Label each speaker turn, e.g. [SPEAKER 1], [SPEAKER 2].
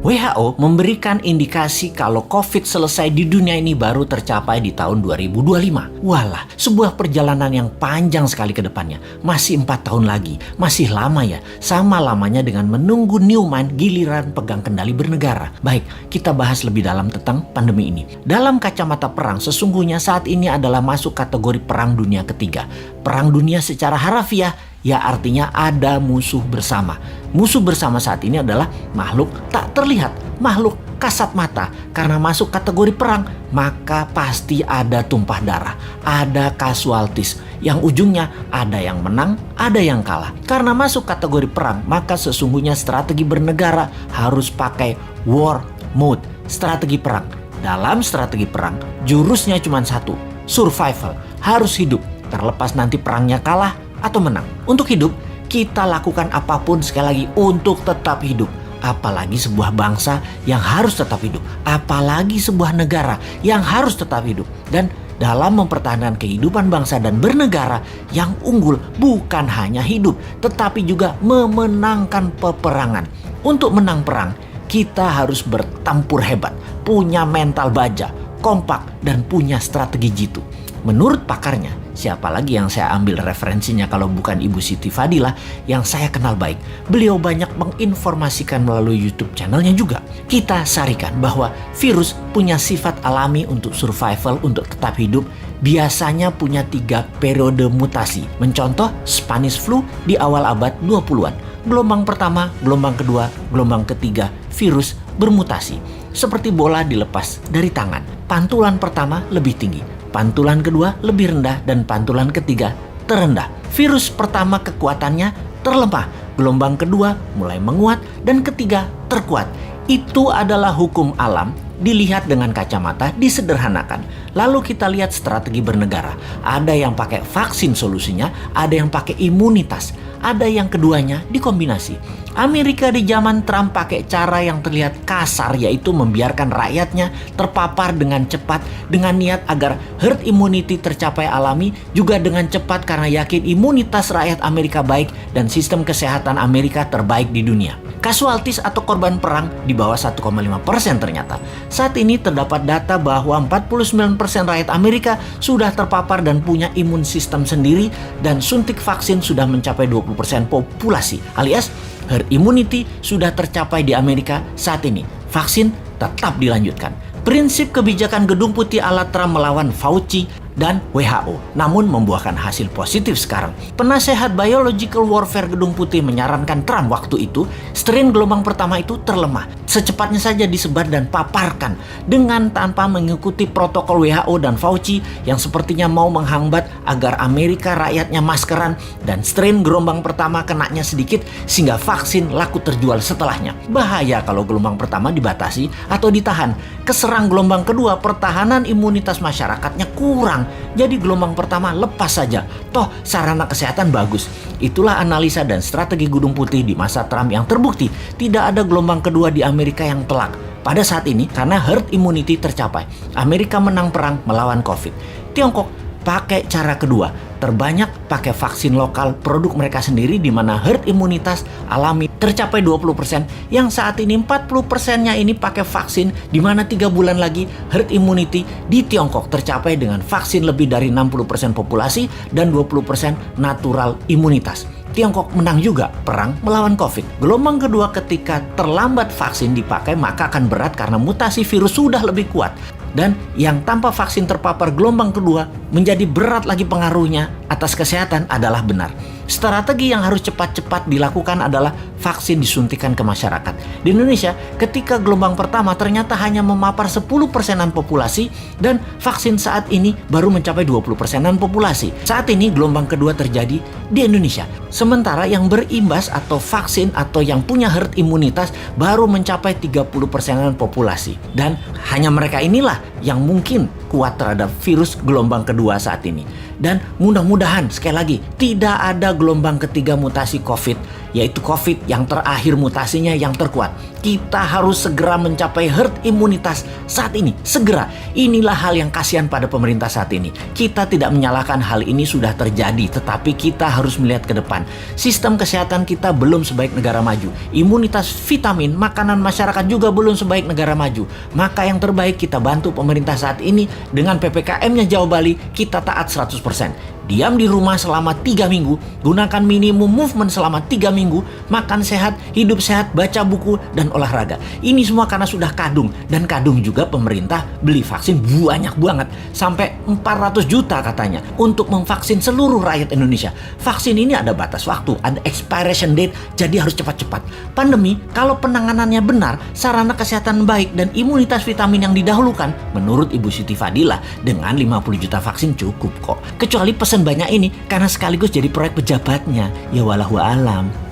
[SPEAKER 1] WHO memberikan indikasi kalau COVID selesai di dunia ini baru tercapai di tahun 2025. Walah, sebuah perjalanan yang panjang sekali ke depannya. Masih 4 tahun lagi, masih lama ya. Sama lamanya dengan menunggu Newman giliran pegang kendali bernegara. Baik, kita bahas lebih dalam tentang pandemi ini. Dalam kacamata perang, sesungguhnya saat ini adalah masuk kategori perang dunia ketiga. Perang dunia secara harafiah, ya artinya ada musuh bersama. Musuh bersama saat ini adalah makhluk tak terlihat, makhluk kasat mata. Karena masuk kategori perang, maka pasti ada tumpah darah, ada casualties. Yang ujungnya ada yang menang, ada yang kalah. Karena masuk kategori perang, maka sesungguhnya strategi bernegara harus pakai war mode, strategi perang. Dalam strategi perang, jurusnya cuma satu, survival, harus hidup. Terlepas nanti perangnya kalah atau menang. Untuk hidup, kita lakukan apapun sekali lagi untuk tetap hidup. Apalagi sebuah bangsa yang harus tetap hidup. Apalagi sebuah negara yang harus tetap hidup. Dan dalam mempertahankan kehidupan bangsa dan bernegara, yang unggul bukan hanya hidup, tetapi juga memenangkan peperangan. Untuk menang perang, kita harus bertempur hebat, punya mental baja, kompak, dan punya strategi jitu. Menurut pakarnya, siapa lagi yang saya ambil referensinya kalau bukan Ibu Siti Fadilah yang saya kenal baik. Beliau banyak menginformasikan melalui YouTube channelnya juga. Kita sarikan bahwa virus punya sifat alami untuk survival, untuk tetap hidup. Biasanya punya 3 periode mutasi. Mencontoh Spanish flu di awal abad 20-an. Gelombang pertama, gelombang kedua, gelombang ketiga, virus bermutasi. Seperti bola dilepas dari tangan. Pantulan pertama lebih tinggi. Pantulan kedua lebih rendah dan pantulan ketiga terendah. Virus pertama kekuatannya terlemah, gelombang kedua mulai menguat dan ketiga terkuat. Itu adalah hukum alam, dilihat dengan kacamata, disederhanakan. Lalu kita lihat strategi bernegara. Ada yang pakai vaksin solusinya, ada yang pakai imunitas, ada yang keduanya dikombinasi. Amerika di zaman Trump pakai cara yang terlihat kasar, yaitu membiarkan rakyatnya terpapar dengan cepat dengan niat agar herd immunity tercapai alami, juga dengan cepat karena yakin imunitas rakyat Amerika baik dan sistem kesehatan Amerika terbaik di dunia. Casualties atau korban perang di bawah 1,5% ternyata. Saat ini terdapat data bahwa 49% rakyat Amerika sudah terpapar dan punya imun sistem sendiri, dan suntik vaksin sudah mencapai 20% populasi, alias herd immunity sudah tercapai di Amerika saat ini. Vaksin tetap dilanjutkan. Prinsip kebijakan Gedung Putih ala Trump melawan Fauci dan WHO, namun membuahkan hasil positif sekarang. Penasehat Biological Warfare Gedung Putih menyarankan Trump waktu itu, strain gelombang pertama itu terlemah. Secepatnya saja disebar dan paparkan dengan tanpa mengikuti protokol WHO dan Fauci yang sepertinya mau menghambat agar Amerika rakyatnya maskeran, dan strain gelombang pertama kenanya sedikit sehingga vaksin laku terjual setelahnya. Bahaya kalau gelombang pertama dibatasi atau ditahan. Keserang gelombang kedua, pertahanan imunitas masyarakatnya kurang. Jadi gelombang pertama lepas saja. Toh sarana kesehatan bagus. Itulah analisa dan strategi Gedung Putih di masa Trump yang terbukti tidak ada gelombang kedua di Amerika yang telak. Pada saat ini karena herd immunity tercapai, Amerika menang perang melawan COVID. Tiongkok pakai cara kedua, terbanyak pakai vaksin lokal produk mereka sendiri, di mana herd imunitas alami tercapai 20%, yang saat ini 40%-nya ini pakai vaksin, di mana 3 bulan lagi herd immunity di Tiongkok tercapai dengan vaksin lebih dari 60% populasi dan 20% natural imunitas. Tiongkok menang juga perang melawan COVID. Gelombang kedua ketika terlambat vaksin dipakai, maka akan berat karena mutasi virus sudah lebih kuat. Dan yang tanpa vaksin terpapar gelombang kedua menjadi berat lagi pengaruhnya atas kesehatan adalah benar. Strategi yang harus cepat-cepat dilakukan adalah vaksin disuntikan ke masyarakat. Di Indonesia, ketika gelombang pertama ternyata hanya memapar 10%-an populasi, dan vaksin saat ini baru mencapai 20%-an populasi. Saat ini gelombang kedua terjadi di Indonesia. Sementara yang berimbas atau vaksin atau yang punya herd imunitas baru mencapai 30%-an populasi. Dan hanya mereka inilah yang mungkin kuat terhadap virus gelombang kedua saat ini. Dan mudah-mudahan sekali lagi tidak ada gelombang ketiga mutasi COVID yaitu COVID yang terakhir mutasinya yang terkuat. Kita harus segera mencapai herd imunitas saat ini, segera. Inilah hal yang kasihan pada pemerintah saat ini. Kita tidak menyalahkan hal ini sudah terjadi, tetapi kita harus melihat ke depan. Sistem kesehatan kita belum sebaik negara maju. Imunitas vitamin, makanan masyarakat juga belum sebaik negara maju. Maka yang terbaik kita bantu pemerintah saat ini dengan PPKM-nya Jawa Bali, kita taat 100%. Diam di rumah selama 3 minggu, gunakan minimum movement selama 3 minggu, makan sehat, hidup sehat, baca buku, dan olahraga. Ini semua karena sudah kadung, dan kadung juga pemerintah beli vaksin banyak banget, sampai 400 juta katanya, untuk memvaksin seluruh rakyat Indonesia. Vaksin ini ada batas waktu, ada expiration date, jadi harus cepat-cepat. Pandemi, kalau penanganannya benar, sarana kesehatan baik, dan imunitas vitamin yang didahulukan, menurut Ibu Siti Fadila, dengan 50 juta vaksin cukup kok. Kecuali pesan banyak ini karena sekaligus jadi proyek pejabatnya. Ya walahu alam.